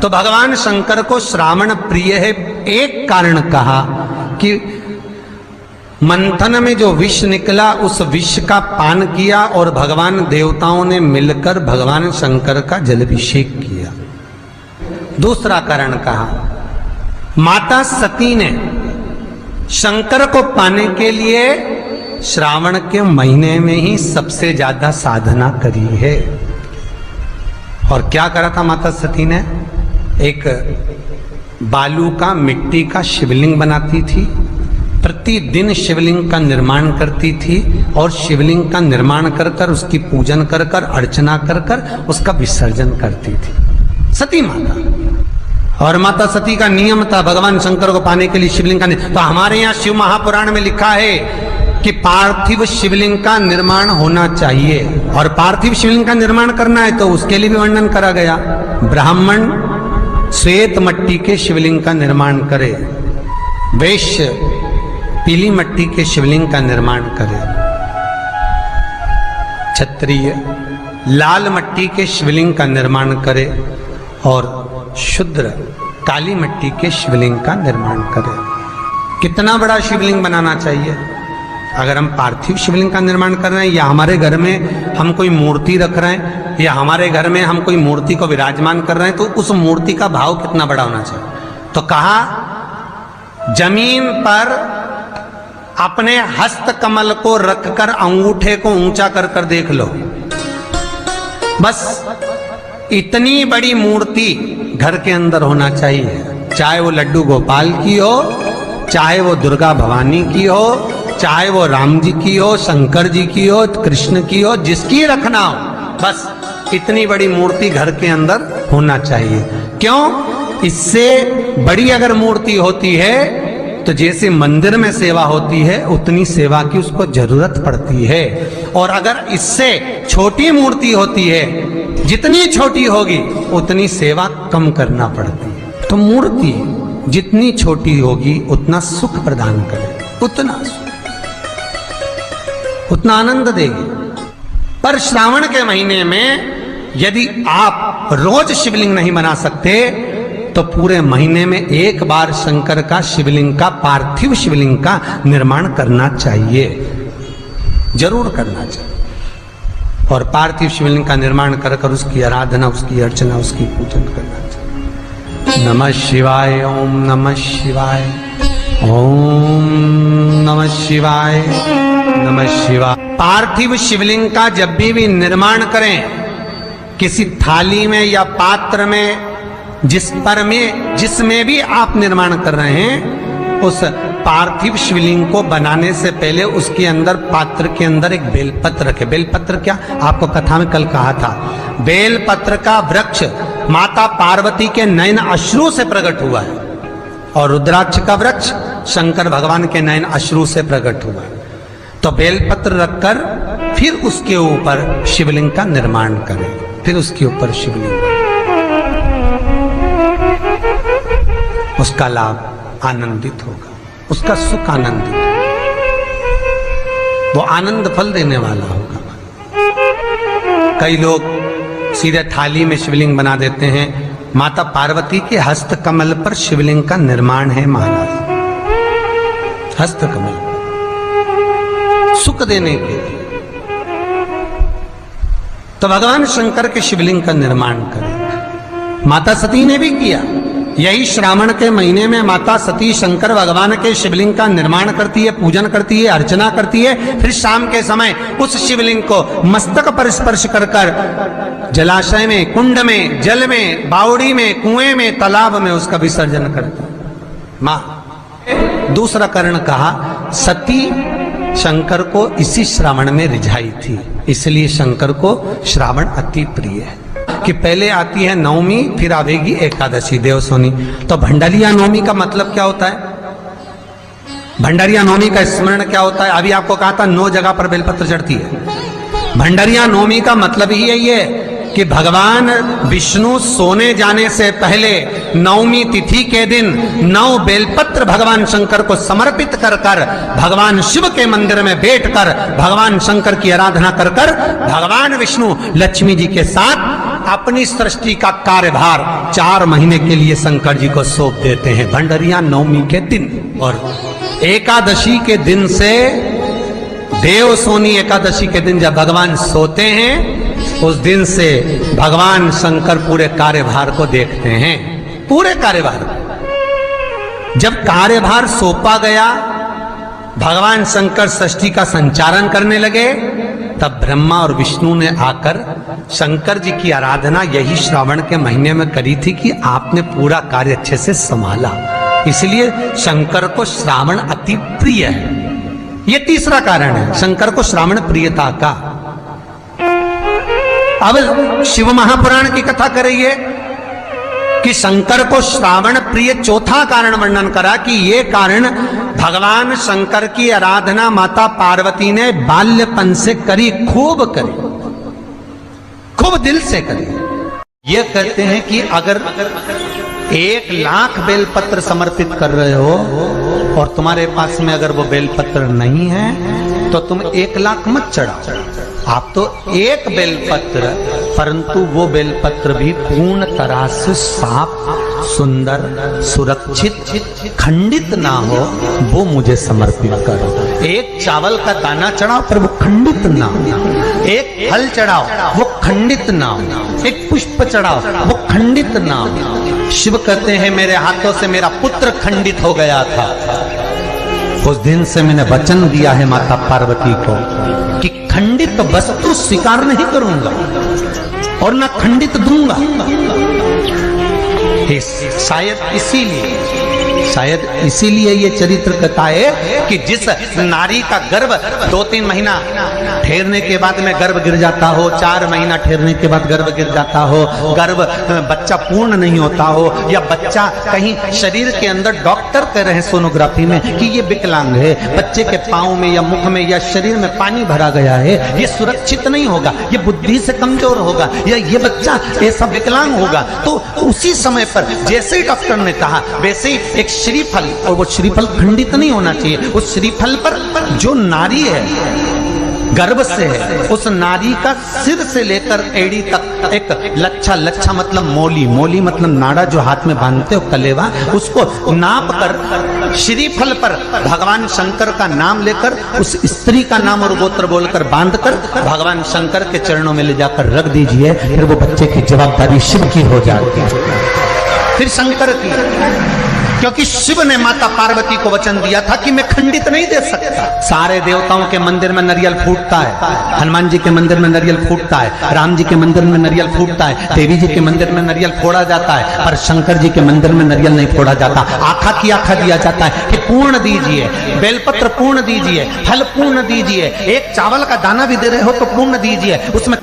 तो भगवान शंकर को श्रावण प्रिय है, एक कारण कहा कि मंथन में जो विष निकला उस विष का पान किया और भगवान देवताओं ने मिलकर भगवान शंकर का जलाभिषेक किया। दूसरा कारण कहा, माता सती ने शंकर को पाने के लिए श्रावण के महीने में ही सबसे ज्यादा साधना करी है। और क्या करा था माता सती ने? एक बालू का, मिट्टी का शिवलिंग बनाती थी, प्रतिदिन शिवलिंग का निर्माण करती थी और शिवलिंग का निर्माण कर कर उसकी पूजन कर कर अर्चना कर कर उसका विसर्जन करती थी सती माता। और माता सती का नियम था भगवान शंकर को पाने के लिए शिवलिंग का। तो हमारे यहाँ शिव महापुराण में लिखा है कि पार्थिव शिवलिंग का निर्माण होना चाहिए, और पार्थिव शिवलिंग का निर्माण करना है तो उसके लिए भी वर्णन करा गया। ब्राह्मण श्वेत मट्टी के शिवलिंग का निर्माण करे, वैश्य पीली मट्टी के शिवलिंग का निर्माण करे, क्षत्रिय लाल मट्टी के शिवलिंग का निर्माण करे और शूद्र काली मट्टी के शिवलिंग का निर्माण करे। कितना बड़ा शिवलिंग बनाना चाहिए? अगर हम पार्थिव शिवलिंग का निर्माण कर रहे हैं या हमारे घर में हम कोई मूर्ति रख रहे हैं या हमारे घर में हम कोई मूर्ति को विराजमान कर रहे हैं तो उस मूर्ति का भाव कितना बड़ा होना चाहिए? तो कहा, जमीन पर अपने हस्त कमल को रखकर अंगूठे को ऊंचा कर कर देख लो, बस इतनी बड़ी मूर्ति घर के अंदर होना चाहिए। चाहे वो लड्डू गोपाल की हो, चाहे वो दुर्गा भवानी की हो, चाहे वो राम जी की हो, शंकर जी की हो, कृष्ण की हो, जिसकी रखना हो, बस इतनी बड़ी मूर्ति घर के अंदर होना चाहिए। क्यों? इससे बड़ी अगर मूर्ति होती है तो जैसे मंदिर में सेवा होती है उतनी सेवा की उसको जरूरत पड़ती है, और अगर इससे छोटी मूर्ति होती है, जितनी छोटी होगी उतनी सेवा कम करना पड़ती है। तो मूर्ति जितनी छोटी होगी उतना सुख प्रदान करेगी, उतना आनंद देगी। पर श्रावण के महीने में यदि आप रोज शिवलिंग नहीं बना सकते तो पूरे महीने में एक बार शंकर का शिवलिंग का, पार्थिव शिवलिंग का निर्माण करना चाहिए, जरूर करना चाहिए। और पार्थिव शिवलिंग का निर्माण कर कर उसकी आराधना, उसकी अर्चना, उसकी पूजन करना चाहिए। नमः शिवाय, ओम नमः शिवाय, ओम नमः शिवाय, नमः शिवाय। पार्थिव शिवलिंग का जब भी निर्माण करें, किसी थाली में या पात्र में, जिसमें भी आप निर्माण कर रहे हैं, उस पार्थिव शिवलिंग को बनाने से पहले उसके अंदर, पात्र के अंदर एक बेलपत्र रखे। बेलपत्र क्या? आपको कथा में कल कहा था, बेलपत्र का वृक्ष माता पार्वती के नयन अश्रु से प्रकट हुआ है, और रुद्राक्ष का वृक्ष शंकर भगवान के नयन अश्रु से प्रकट हुआ है। तो बेलपत्र रखकर फिर उसके ऊपर शिवलिंग का निर्माण करें, फिर उसके ऊपर शिवलिंग, उसका लाभ आनंदित होगा, उसका सुख आनंदित होगा, वो आनंद फल देने वाला होगा। कई लोग सीधे थाली में शिवलिंग बना देते हैं। माता पार्वती के हस्त कमल पर शिवलिंग का निर्माण है महाराज, हस्त कमल सुख देने के लिए। तो भगवान शंकर के शिवलिंग का निर्माण करें। माता सती ने भी किया। यही श्रावण के महीने में माता सती शंकर भगवान के शिवलिंग का निर्माण करती है, पूजन करती है, अर्चना करती है। फिर शाम के समय उस शिवलिंग को मस्तक पर स्पर्श कर कर जलाशय में, कुंड में, जल में, बावड़ी में, कुएं में, तालाब में उसका विसर्जन करती है मां। दूसरा कारण कहा, सती शंकर को इसी श्रावण में रिझाई थी, इसलिए शंकर को श्रावण अति प्रिय है। कि पहले आती है नवमी, फिर आवेगी एकादशी, देवसोनी। तो भंडारिया नवमी का मतलब क्या होता है? भंडारिया नवमी का स्मरण क्या होता है? अभी आपको कहा था 9 जगह पर बेलपत्र चढ़ती है। भंडारिया नवमी का मतलब ही यही है कि भगवान विष्णु सोने जाने से पहले नवमी तिथि के दिन 9 बेलपत्र भगवान शंकर को समर्पित कर कर भगवान शिव के मंदिर में बैठकर भगवान शंकर की आराधना कर कर भगवान विष्णु लक्ष्मी जी के साथ अपनी सृष्टि का कार्यभार 4 महीने के लिए शंकर जी को सौंप देते हैं भंडरिया नवमी के दिन। और एकादशी के दिन से, देव सोनी एकादशी के दिन जब भगवान सोते हैं, उस दिन से भगवान शंकर पूरे कार्यभार को देखते हैं। पूरे कार्यभार, जब कार्यभार सौंपा गया, भगवान शंकर सृष्टि का संचालन करने लगे, तब ब्रह्मा और विष्णु ने आकर शंकर जी की आराधना यही श्रावण के महीने में करी थी कि आपने पूरा कार्य अच्छे से संभाला, इसलिए शंकर को श्रावण अति प्रिय है। यह तीसरा कारण है शंकर को श्रावण प्रियता का। अब शिव महापुराण की कथा करिए कि शंकर को श्रावण प्रिय चौथा कारण वर्णन करा कि ये कारण भगवान शंकर की आराधना माता पार्वती ने बाल्यपन से करी, खूब करी, खूब दिल से करी। ये कहते हैं कि अगर 1,00,000 बेलपत्र समर्पित कर रहे हो और तुम्हारे पास में अगर वो बेलपत्र नहीं है तो तुम 1,00,000 मत चढ़ाओ, आप तो 1 बेलपत्र, परंतु वो बेलपत्र भी पूर्ण तरह से साफ, सुंदर, सुरक्षित, खंडित ना हो, वो मुझे समर्पित करो। 1 चावल का दाना चढ़ाओ पर वो खंडित ना हो, 1 फल चढ़ाओ वो खंडित ना हो, 1 पुष्प चढ़ाओ वो खंडित ना हो। शिव कहते हैं मेरे हाथों से मेरा पुत्र खंडित हो गया था, उस दिन से मैंने वचन दिया है माता पार्वती को कि खंडित वस्तु स्वीकार नहीं करूंगा और ना खंडित दूंगा। शायद इसीलिए ये चरित्र कहता है कि जिस नारी का गर्भ 2-3 महीना ठहरने के बाद में गर्भ गिर जाता हो, 4 महीना ठहरने के बाद गर्भ गिर जाता हो, गर्भ बच्चा पूर्ण नहीं होता हो, या बच्चा कहीं शरीर के अंदर डॉक्टर कह रहे हैं सोनोग्राफी में कि ये विकलांग है, बच्चे के पाँव में या मुख में या शरीर में पानी भरा गया है, ये सुरक्षित नहीं होगा, ये बुद्धि से कमजोर होगा, या ये बच्चा ऐसा विकलांग होगा, तो उसी समय पर जैसे ही डॉक्टर ने कहा वैसे ही एक श्रीफल, और वो श्रीफल खंडित नहीं होना चाहिए, उस श्रीफल पर जो नारी है गर्भ से है, उस नारी का सिर से लेकर एड़ी तक एक लच्छा, लच्छा मतलब मोली, मोली मतलब नाड़ा जो हाथ में बांधते हो कलेवा, उसको नाप कर श्रीफल पर भगवान शंकर का नाम लेकर उस स्त्री का नाम और गोत्र बोलकर बांधकर भगवान शंकर के चरणों में ले जाकर रख दीजिए, फिर वो बच्चे की जवाबदारी शिव की हो जाती है, फिर शंकर की, क्योंकि शिव ने माता पार्वती को वचन दिया था कि मैं खंडित नहीं दे सकता। सारे देवताओं के मंदिर में नारियल फूटता है, हनुमान जी के मंदिर में नारियल फूटता है, राम जी के मंदिर में नारियल फूटता है, देवी जी के मंदिर में नारियल फोड़ा जाता है, पर शंकर जी के मंदिर में नारियल नहीं फोड़ा जाता। आखा की आखा दिया जाता है कि पूर्ण दीजिए, बेलपत्र पूर्ण दीजिए, फल पूर्ण दीजिए, 1 चावल का दाना भी दे रहे हो तो पूर्ण दीजिए। उसमें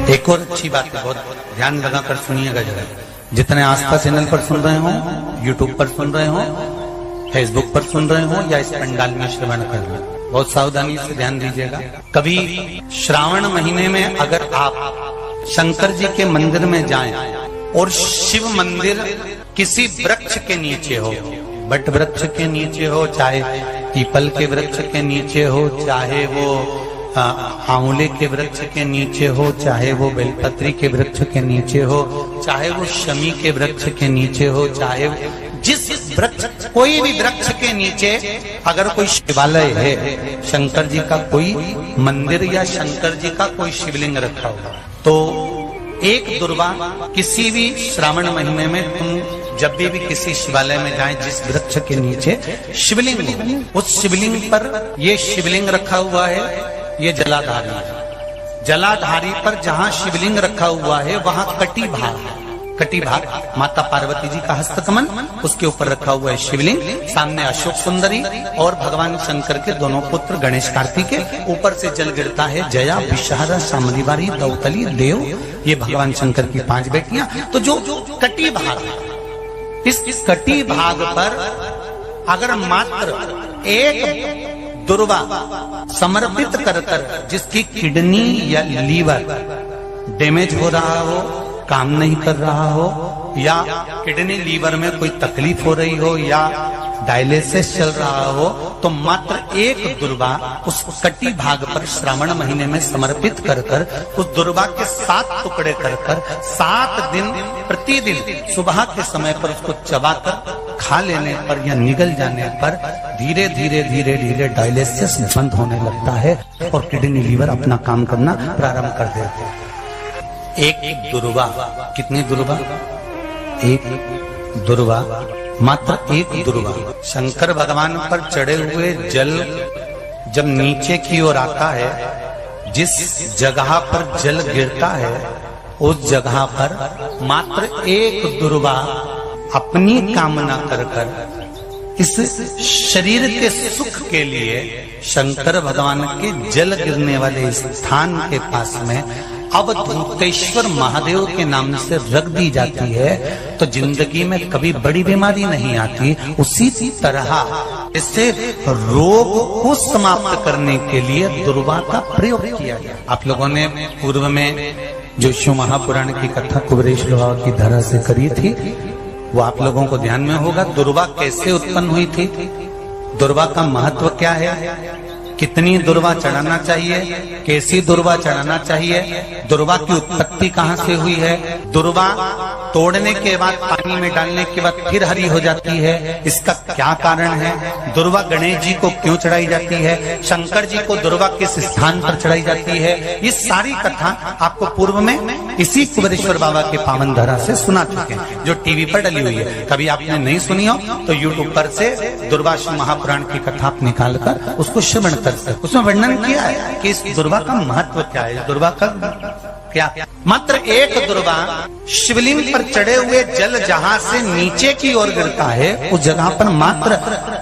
एक और अच्छी बात है, बहुत ध्यान लगाकर सुनिएगा जरा, जितने आस्था चैनल पर सुन रहे हो, यूट्यूब पर सुन रहे हो, फेसबुक पर सुन रहे हो, या इस पंडाल में श्रवण कर रहे हो, बहुत सावधानी से ध्यान दीजिएगा। कभी श्रावण महीने में अगर आप शंकर जी के मंदिर में जाएं और शिव मंदिर किसी वृक्ष के नीचे हो, बट वृक्ष के नीचे हो, चाहे पीपल के वृक्ष के नीचे हो, चाहे वो आंवले के वृक्ष के नीचे हो, चाहे वो बेलपत्री के वृक्ष के नीचे हो, चाहे वो शमी के वृक्ष के नीचे हो, चाहे जिस वृक्ष, कोई भी वृक्ष के नीचे अगर कोई शिवालय है, शंकर जी का कोई मंदिर या शंकर जी का कोई शिवलिंग रखा हुआ, तो एक दुर्वा किसी भी श्रावण महीने में तुम जब भी किसी शिवालय में जाएं, जिस वृक्ष के नीचे शिवलिंग हो, उस शिवलिंग पर ये शिवलिंग रखा हुआ है, ये जलाधारी है। जलाधारी पर जहां शिवलिंग रखा हुआ है वहां कटी भाग है, कटी भाग माता पार्वती जी का हस्तकमल, उसके ऊपर रखा हुआ है शिवलिंग, सामने अशोक सुंदरी और भगवान शंकर के दोनों पुत्र गणेश कार्तिक, ऊपर से जल गिरता है जया, विषहारा, शामलीवारी, दौतली, देव, ये भगवान शंकर की 5 बेटियां। तो जो कटी भाग, इस कटी भाग पर अगर मात्र एक दुर्वा समर्पित कर जिसकी किडनी या लीवर डैमेज हो रहा हो, काम नहीं कर रहा हो, या किडनी लीवर में कोई तकलीफ हो रही हो, या डायलिसिस चल रहा हो, तो मात्र एक दुर्वा उस कटी भाग पर श्रावण महीने में समर्पित कर कर उस दुर्वा के 7 टुकड़े कर कर 7 दिन प्रतिदिन सुबह के समय पर उसको चबाकर खा लेने पर या निगल जाने पर धीरे धीरे धीरे धीरे डायलिसिस बंद होने लगता है और किडनी लीवर अपना काम करना प्रारंभ कर देते हैं। एक दुर्वा, कितनी दुर्वा? एक दुर्वा, मात्र एक दुर्वा। शंकर भगवान पर चढ़े हुए जल जब नीचे की ओर आता है, जिस जगह पर जल गिरता है उस जगह पर मात्र एक दुर्वा अपनी कामना कर कर इस शरीर के सुख के लिए शंकर भगवान के जल गिरने वाले स्थान के पास में अवधूतेश्वर महादेव के नाम से रख दी जाती है, तो जिंदगी में कभी बड़ी बीमारी नहीं आती। उसी तरह इससे रोग को समाप्त करने के लिए दुर्वा का प्रयोग किया गया। आप लोगों ने पूर्व में जो शिव महापुराण की कथा कुबेरेश्वर बाबा की धरा से करी थी, वो आप लोगों को ध्यान में होगा। दुर्वा कैसे उत्पन्न हुई थी, दुर्वा का महत्व क्या है, कितनी दुर्वा चढ़ाना चाहिए, कैसी दुर्वा चढ़ाना चाहिए, दुर्वा की उत्पत्ति कहाँ से हुई है, दुर्वा तोड़ने के बाद पानी में डालने के बाद फिर हरी हो जाती है, इसका क्या कारण है, दुर्वा गणेश जी को क्यों चढ़ाई जाती है, शंकर जी को दुर्वा किस स्थान पर चढ़ाई जाती है, ये सारी कथा आपको पूर्व में इसी कुबेरेश्वर बाबा के पावन धरा से सुना चुके हैं, जो टीवी पर डली हुई है। कभी आपने नहीं सुनी हो तो यूट्यूब पर से दुर्वा शिव महापुराण की कथा आप निकाल कर उसको श्रवण कर सकते। उसमें वर्णन किया है कि इस दुर्वा का महत्व क्या है, दुर्वा का क्या। मात्र एक दुर्वा शिवलिंग पर चढ़े हुए जल जहां से नीचे की ओर गिरता है, उस जगह पर मात्र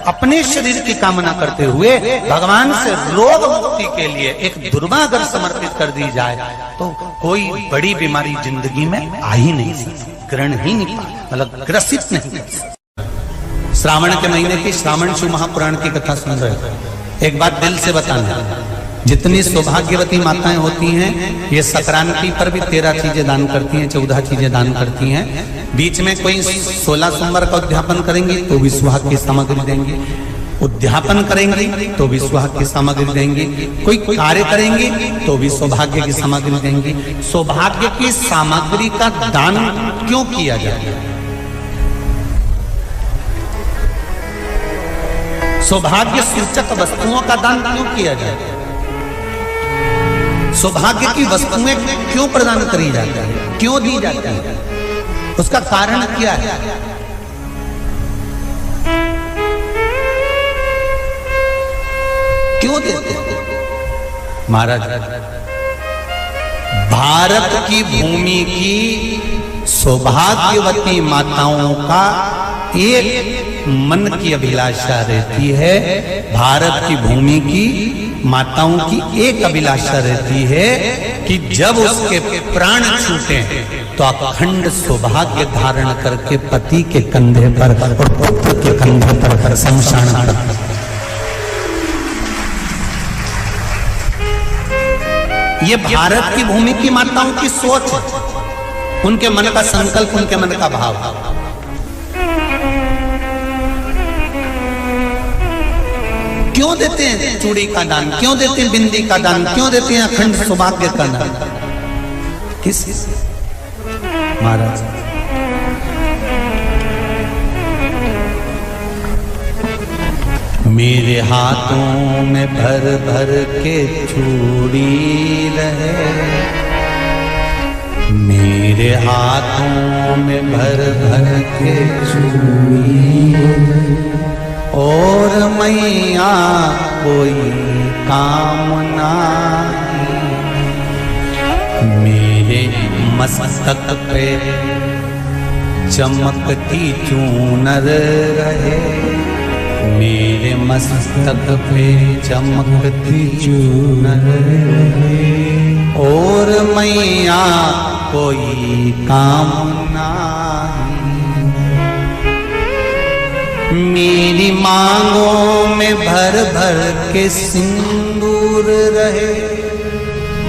अपने शरीर की कामना करते हुए भगवान से रोग मुक्ति के लिए एक दुर्वा अगर समर्पित कर दी जाए तो कोई बड़ी बीमारी जिंदगी में आ ही नहीं सकती, ग्रहण ही नहीं पा, मतलब ग्रसित नहीं कर सकती। श्रावण के महीने की श्रावण शिव महापुराण की कथा सुन रहे हो, एक बात दिल से बताना, जितनी सौभाग्यवती माताएं होती हैं ये संक्रांति पर भी 13 चीजें दान करती हैं, 14 चीजें दान करती हैं। बीच में कोई 16 सोमवार का उद्यापन करेंगी तो भी सुहाग की सामग्री देंगी, उद्यापन करेंगी तो भी सुहाग की सामग्री देंगी, कोई कार्य करेंगी तो भी सौभाग्य की सामग्री देंगी। सौभाग्य की सामग्री का दान क्यों किया जाए, सौभाग्य सूचक वस्तुओं का दान क्यों किया जाए, सौभाग्य की वस्तुएं क्यों प्रदान करी जाती है, क्यों दी जाती है, उसका कारण क्या है। क्यों देते हैं महाराज? भारत की भूमि की सौभाग्यवती माताओं का एक मन की अभिलाषा रहती है, भारत की भूमि की माताओं की एक अभिलाषा रहती है कि जब उसके प्राण छूटे तो अखंड सौभाग्य धारण करके पति के कंधे पर और पुत्र के कंधे पर शमशान पर। ये भारत की भूमि की माताओं की सोच है, उनके मन का संकल्प, उनके मन का भाव। क्यों देते हैं चूड़ी का दान, क्यों देते हैं बिंदी का दान, क्यों देते हैं अखंड सौभाग्य का दान? किस महाराज? मेरे हाथों में भर भर के चूड़ी रहे, मेरे हाथों में भर भर के चूड़ी, और मैया कोई कामना, मेरे मस्तक पे चमकती चूनर रहे, मेरे मस्तक पे चमकती चूनर रहे, और मैया कोई कामना, मेरी मांगों में भर भर के सिंदूर रहे,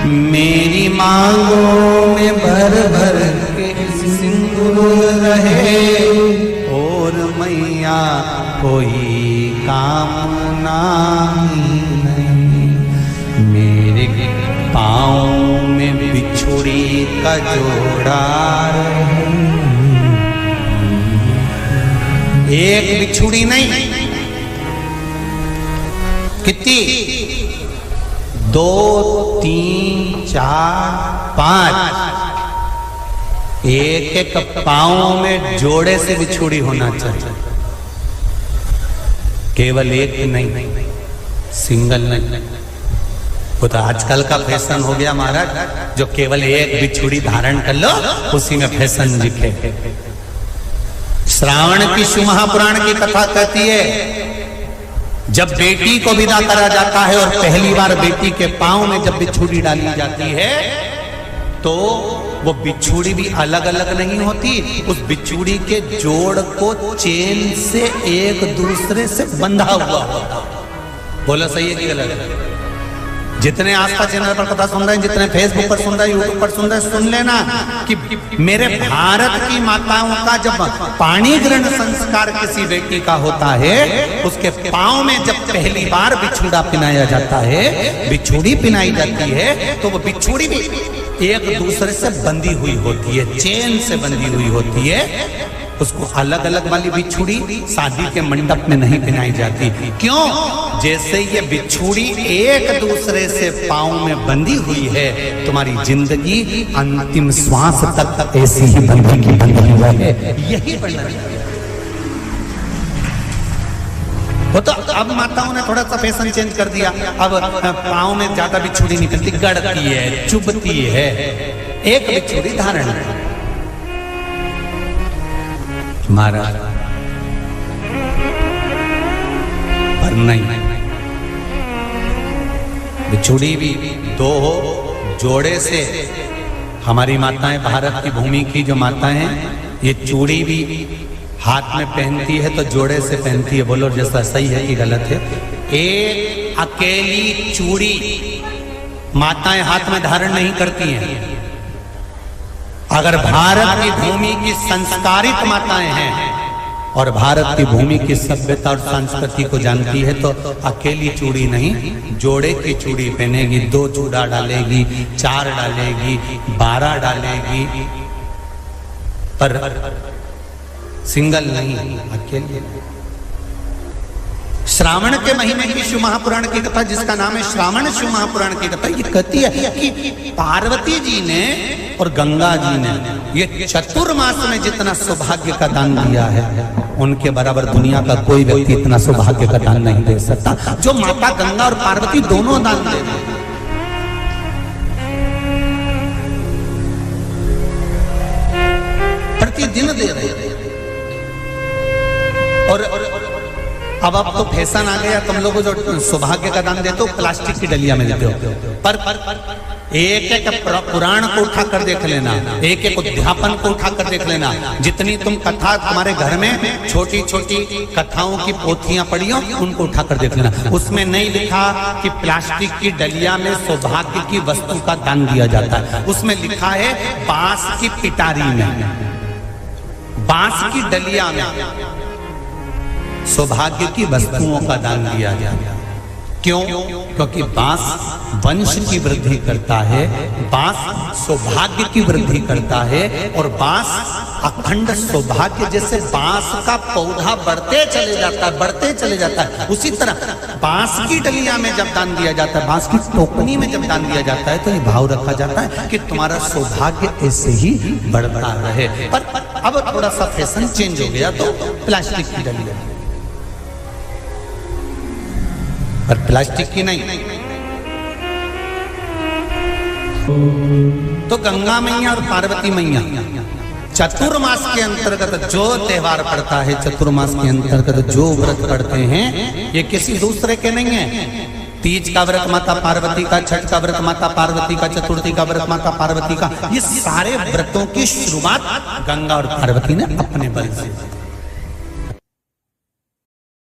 मेरी मांगों में भर भर के सिंदूर रहे, और मैया कोई कामना नहीं, मेरे पाँव में बिछुड़ी का जोड़ा रहे। एक बिछुड़ी नहीं, कितनी? 2, 3, 4, 5, एक एक पाँव में जोड़े से बिछुड़ी होना चाहिए। केवल एक नहीं, सिंगल नहीं। वो तो आजकल का फैशन हो गया महाराज, जो केवल एक बिछुड़ी धारण कर लो उसी में फैशन दिखे। श्रावण की शिव महापुराण की कथा कहती है, जब बेटी को विदा करा जाता है और पहली बार बेटी के पांव में जब बिछुड़ी डाली जाती है तो वो बिछुड़ी भी अलग अलग नहीं होती, उस बिछुड़ी के जोड़ को चेन से एक दूसरे से बंधा हुआ होता। बोला सही है कि गलत है? जितने आस्था चैनल पर कथा सुन रहे हैं, जितने फेसबुक पर सुन रहे हैं, यूट्यूब पर सुन रहे हैं, सुन लेना कि मेरे भारत की माताओं का जब पाणी ग्रहण संस्कार किसी बेटी का होता है, उसके पांव में जब पहली बार बिछुड़ा पिनाया जाता है, बिछुड़ी पिनाई जाती है, तो वो बिछुड़ी भी एक दूसरे से बंधी हुई होती है, चेन से बंधी हुई होती है। उसको अलग अलग वाली बिछुड़ी शादी के मंडप में नहीं पहनाई जाती। क्यों? जैसे ये बिछुड़ी एक दूसरे से पांव में बंधी हुई है, तुम्हारी जिंदगी अंतिम श्वास तक ऐसी ही बंधी की बंधी है। यही बनना चाहिए। वो तो अब माताओं ने थोड़ा सा फैशन चेंज कर दिया, अब पांव में ज्यादा बिछुड़ी नहीं पहनती, गड़ती है, चुभती है, एक बिछुड़ी धारण है। महाराज पर नहीं, बिछुड़ी भी 2 हो, जोड़े से। हमारी माताएं, भारत की भूमि की जो माताएं हैं, ये चूड़ी भी हाथ में पहनती है तो जोड़े से पहनती है। बोलो जैसा सही है कि गलत है? एक अकेली चूड़ी माताएं हाथ में धारण नहीं करती हैं। अगर भारत की भूमि की संस्कारित माताएं हैं और भारत की भूमि की सभ्यता और संस्कृति को जानती है तो अकेली चूड़ी नहीं, जोड़े की चूड़ी पहनेगी, 2 चूड़ा डालेगी, 4 डालेगी, 12 डालेगी, पर सिंगल नहीं, अकेले। श्रावण के महीने की शिव महापुराण की कथा, जिसका नाम है श्रावण शिव महापुराण की कथा, ये कहती है कि पार्वती जी ने और गंगा जी ने ये चतुर्मास में जितना सौभाग्य का दान दिया है, उनके बराबर दुनिया का कोई व्यक्ति इतना सौभाग्य का दान नहीं दे सकता जो माता गंगा और पार्वती दोनों दान दे रहे हैं। प्रतिदिन दे रहे हैं। और अब तो फैशन आ गया, तुम लोगों जो सौभाग्य का दान देते हो प्लास्टिक की डलिया में देते हो, पर एक एक पुराण को उठा कर देख लेना, एक एक अध्यापन को उठा कर देख लेना। जितनी तुम कथा तुम्हारे घर में छोटी छोटी कथाओं की पोथियां पड़ी हो, उनको उठा कर देख लेना। उसमें नहीं लिखा कि प्लास्टिक की डलिया में सौभाग्य की वस्तु का दान दिया जाता है। उसमें लिखा है बांस की पिटारी में, बांस की डलिया में सौभाग्य की वस्तुओं का दान दिया जाता है। क्यों? क्योंकि बांस वंश की वृद्धि करता है, बांस सौभाग्य की वृद्धि करता है, और बांस अखंड सौभाग्य। जैसे बांस का पौधा बढ़ते चले जाता है, बढ़ते चले जाता है, उसी तरह बांस की डलिया में जब दान दिया जाता है, बांस की टोकनी में जब दान दिया जाता है, तो ये भाव रखा जाता है कि तुम्हारा सौभाग्य ऐसे ही बढ़ता रहे। पर अब थोड़ा सा फैशन चेंज हो गया तो प्लास्टिक की डलिया, पर प्लास्टिक की नहीं। तो गंगा मैया और पार्वती मैया चतुर्मास के अंतर्गत जो त्योहार पड़ता है, चतुर्मास के अंतर्गत जो व्रत पड़ते हैं, ये किसी दूसरे के नहीं है। तीज का व्रत माता पार्वती का, छठ का व्रत माता पार्वती का, चतुर्थी का व्रत माता पार्वती का, ये सारे व्रतों की शुरुआत गंगा और पार्वती ने अपने बल से